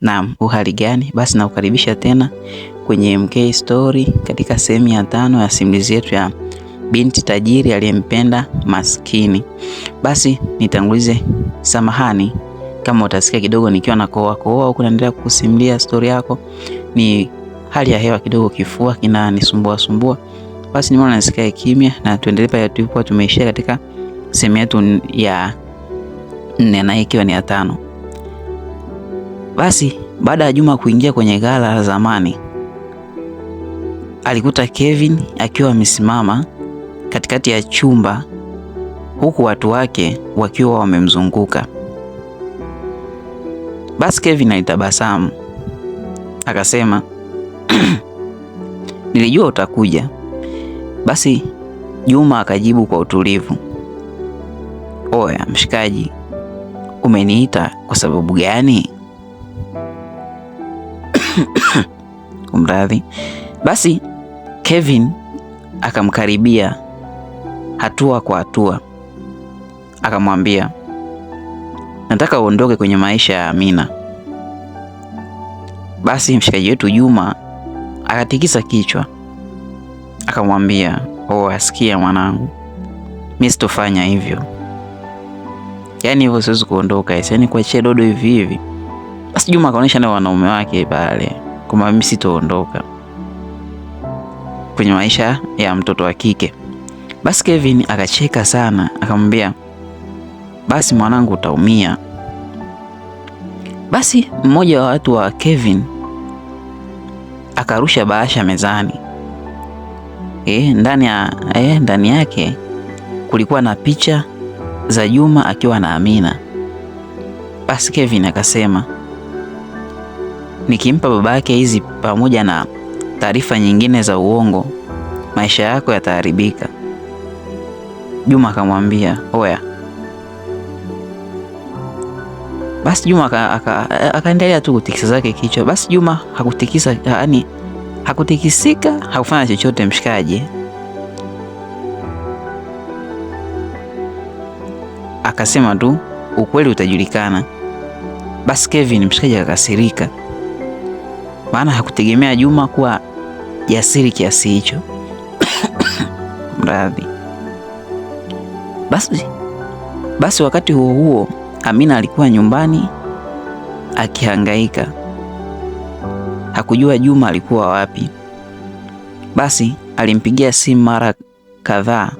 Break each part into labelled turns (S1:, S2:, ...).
S1: Naam, uhali gani? Basi nakukaribisha tena kwenye MK Story katika sehemu ya 5 ya simulizi yetu ya binti tajiri aliyempenda maskini. Basi nitangulize samahani kama utasikia kidogo nikiwa na koa huku naendelea kukusimulia story yako. Ni hali ya hewa kidogo, kifua kinanisumbua. Basi nimeona nisikie kimya na tuendelee pale tulipokuwa tumeishia katika sehemu yetu ya 4 na ikiwa ni ya 5. Basi baada ya Juma kuingia kwenye ghala la zamani, alikuta Kevin akiwa amesimama katikati ya chumba huku watu wake wakiwa wamemzunguka. Basi Kevin alitabasamu akasema nilijua utakuja. Basi Juma akajibu kwa utulivu, oya mshikaji, umeniita kwa sababu gani? Kumradhi. Basi Kevin akamkaribia hatua kwa hatua, akamwambia, nataka uondoke kwenye maisha ya Amina. Basi mshikaji wetu Juma akatikisa kichwa akamwambia, asikia mwanangu, mimi sitofanya hivyo. Yaani hivyo siwezi kuondoka, yaani kuachia dodo hivi hivi. Basi Juma akaonyesha na wanaume wake pale kwamba mimi sitoondoka kwenye maisha ya mtoto wa kike. Basi Kevin akacheka sana akamwambia, basi mwanangu utaumia. Basi mmoja wa watu wa Kevin akarusha bahasha mezani. Ndani yake kulikuwa na picha za Juma akiwa na Amina. Basi Kevin akasema, nikimpa baba yake hizi pamoja na taarifa nyingine za uongo, maisha yako yataharibika. Juma akamwambia, oya. Basi Juma akaendelea tu kutikisa zake kichwa. Basi Juma hakutikisika, hakufanya chochote mshikaji. Akasema tu ukweli utajulikana. Basi Kevin mshikaji akakasirika, maana hakutegemea Juma kuwa jasiri kiasi hicho. Mradhi. Basi wakati huo Amina alikuwa nyumbani akihangaika. Hakujua Juma alikuwa wapi. Basi alimpigia simu mara kadhaa,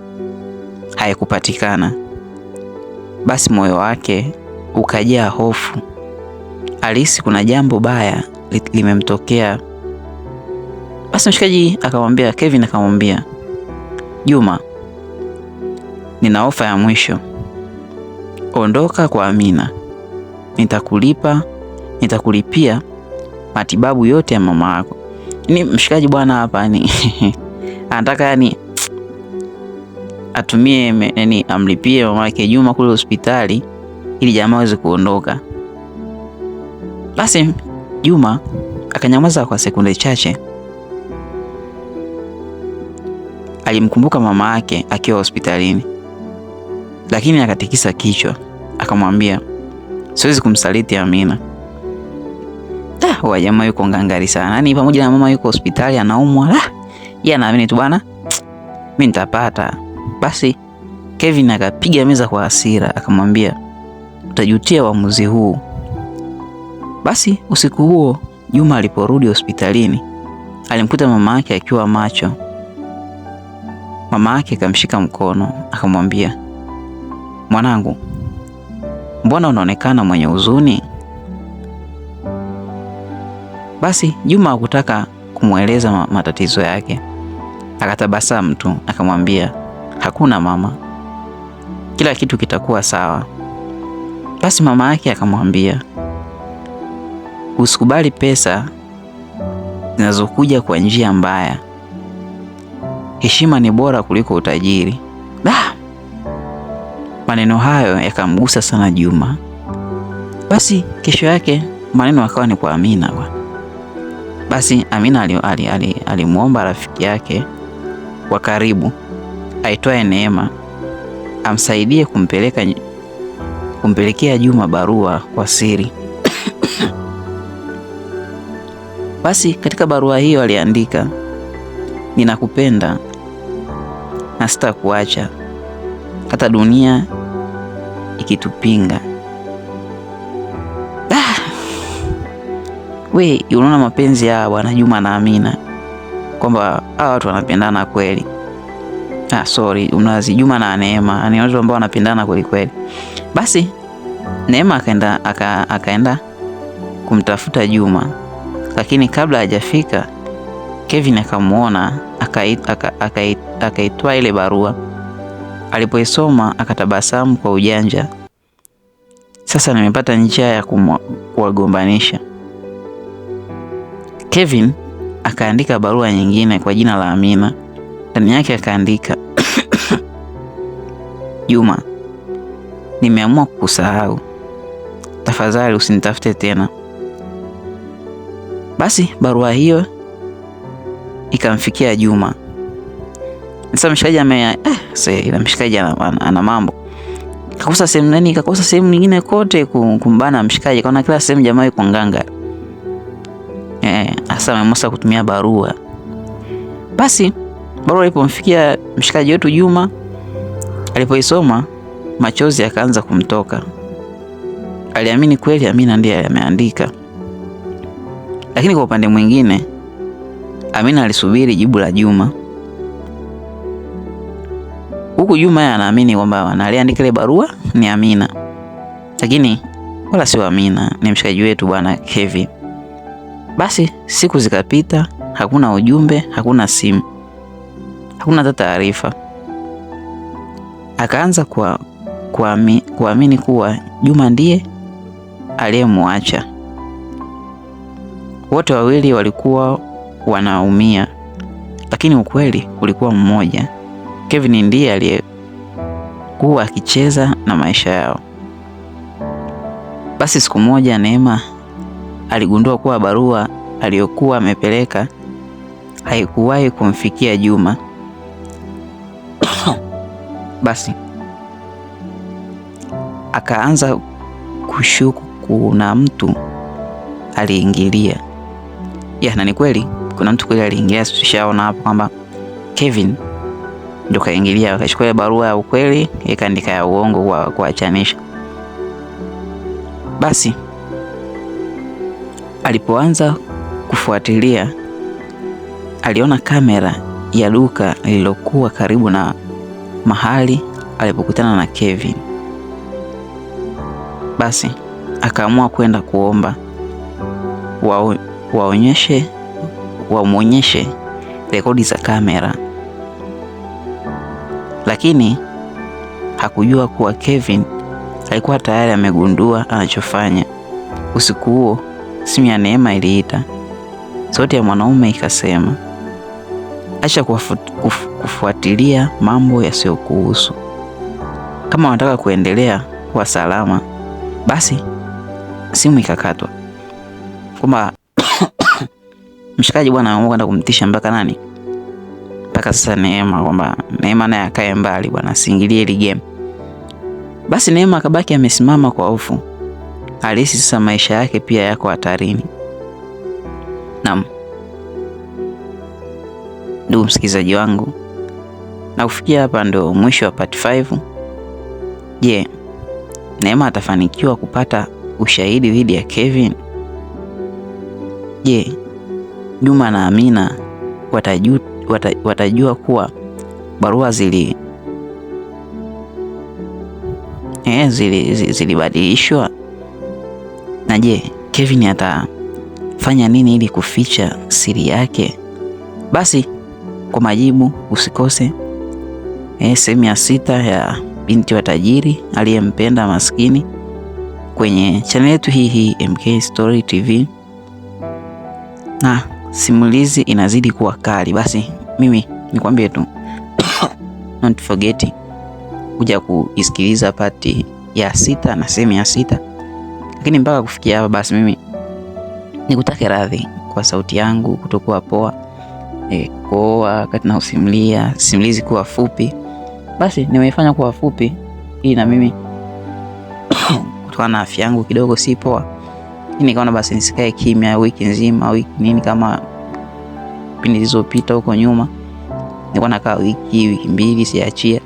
S1: haikupatikana. Basi moyo wake ukajaa hofu. Alihisi kuna jambo baya limemtokea. Basi mshikaji akamwambia, Kevin akamwambia, Juma, nina ofa ya mwisho. Ondoka kwa Amina. Nitakulipia matibabu yote ya mama yako. Ni mshikaji bwana hapa ni anataka atumie amlipie mama yake Juma kule hospitali ili jamaa aweze kuondoka. Basi Juma akanyamaza kwa sekunde chache. Alimkumbuka mama yake akiwa hospitalini, lakini akatikisa kichwa akamwambia, siwezi kumsaliti Amina. Jamaa yuko ngangari sana. Yaani pamoja na mama yuko hospitali anaumwa, yeye anaamini tu bwana, mimi nitapata. Basi Kevin akapiga meza kwa hasira akamwambia, utajutia uamuzi huu. Basi usiku huo Juma aliporudi hospitalini alimkuta mama yake akiwa macho. Mama yake akamshika mkono akamwambia, mwanangu, mbona unaonekana mwenye huzuni? Basi Juma hakutaka kumweleza matatizo yake, akatabasamu tu akamwambia, hakuna mama, kila kitu kitakuwa sawa. Basi mama yake akamwambia, usikubali pesa zinazokuja kwa njia mbaya. Heshima ni bora kuliko utajiri. Maneno hayo yakamgusa sana Juma. Basi kesho yake maneno akawa ni kwa Amina. Basi Amina alimuomba rafiki yake wa karibu aitwaye Neema amsaidie kumpelekea Juma barua kwa siri. Basi katika barua hiyo aliandika, ninakupenda na sitakuacha hata dunia ikitupinga. We, unaona mapenzi ya Bwana Juma na Amina, kwamba hawa watu wanapendana kweli. Sorry, unazi Juma na Neema ni watu ambao wanapendana kweli kweli. Basi Neema akaenda kumtafuta Juma, lakini kabla hajafika Kevin akamuona, akaitoa ile barua. Alipoisoma akatabasamu kwa ujanja. Sasa nimepata njia ya kuwagombanisha. Kevin akaandika barua nyingine kwa jina la Amina. Ndani yake akaandika Juma, nimeamua kukusahau. Tafadhali usinitafute tena. Basi barua hiyo ikamfikia Juma. Sasa mshikaji ila mshikaji ana mambo. Kakosa sehemu nyingine kote kumbana mshikaji. Kaona kila sehemu jamaa yuko nganga. Sasa amemosa kutumia barua. Basi barua ilipomfikia mshikaji wetu Juma, alipoisoma machozi yakaanza kumtoka. Aliamini kweli Amina ndiye ameandika. Lakini kwa upande mwingine Amina alisubiri jibu la Juma. Huku Juma yeye anaamini kwamba aliandika ile barua ni Amina. Lakini wala sio Amina, ni mshikaji wetu bwana Kevin. Basi siku zikapita, hakuna ujumbe, hakuna simu, hakuna hata taarifa. Akaanza kuamini kuwa Juma ndiye aliyemwacha. Wote wawili walikuwa wanaumia, lakini ukweli ulikuwa mmoja. Kevin ndiye aliyekuwa akicheza na maisha yao. Basi siku moja Neema aligundua kuwa barua aliyokuwa amepeleka haikuwahi kumfikia Juma. Basi akaanza kushuku kuna mtu aliingilia. Na ni kweli kuna mtu kweli aliingilia. Tushaona hapo kwamba Kevin ndio kaingilia, akachukua barua ya ukweli ikaandika ya uongo kuachanisha. Basi alipoanza kufuatilia, aliona kamera ya duka lililokuwa karibu na mahali alipokutana na Kevin. Basi akaamua kwenda kuomba wamuonyeshe rekodi za kamera, lakini hakujua kuwa Kevin alikuwa tayari amegundua anachofanya. Usiku huo simu ya Neema iliita. Sauti ya mwanaume ikasema, acha kufuatilia mambo yasiyokuhusu. Kama unataka kuendelea kuwa salama, basi. Simu ikakatwa. Kwamba mshikaji bwana ameamua kwenda kumtisha mpaka nani? Mpaka sasa Neema, kwamba Neema naye akae mbali bwana, asiingilie ile game. Basi Neema akabaki amesimama kwa hofu. Alihisi sasa maisha yake pia yako hatarini. Naam, ndugu msikilizaji wangu, na kufikia hapa ndo mwisho wa part 5. Je, Neema atafanikiwa kupata ushahidi dhidi ya Kevin? Je, Juma na Amina watajua kuwa barua zilibadilishwa? Na je, Kevin atafanya nini ili kuficha siri yake? Basi kwa majibu usikose sehemu ya 6 ya binti wa tajiri aliyempenda maskini kwenye channel yetu hii MK Story TV. Na simulizi inazidi kuwa kali. Basi mimi nikwambie tu don't forget kuja kuisikiliza pati ya 6 na sehemu ya 6. Lakini mpaka kufikia hapa, basi mimi nikutake radhi kwa sauti yangu kutokuwa poa, wakati na simulizi kuwa fupi. Basi nimeifanya kuwa fupi ili na mimi kutokana na afya yangu kidogo si poa, nikaona basi nisikae kimya wiki nzima, wiki nini, kama pindi zilizopita huko nyuma nilikuwa nakaa wiki mbili siachia.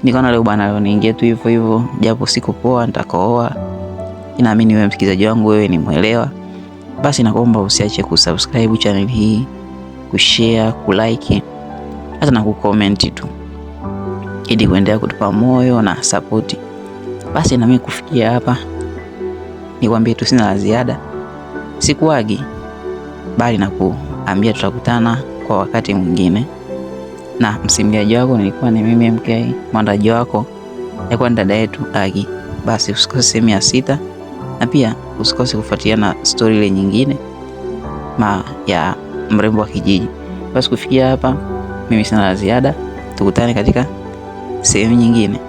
S1: Nikaona leo bwana, leo niingie tu hivyo hivyo, japo siku poa nitakooa. Ninaamini wewe msikizaji wangu, wewe ni muelewa. Basi nakuomba usiache kusubscribe channel hii, kushare, kulike, hata na kucomment tu, ili kuendelea kutupa moyo na support. Basi na mimi kufikia hapa nikwambie tu sina la ziada. Sikuagi, bali na kuambia tutakutana kwa wakati mwingine. Na msimuliaji wako nilikuwa ni mimi MK, mwandaji wako alikuwa ni dada yetu Agi. Basi usikose sehemu ya 6, na pia usikose kufuatilia na story ile nyingine ya mrembo wa kijiji. Basi kufikia hapa mimi sina la ziada, tukutane katika sehemu nyingine.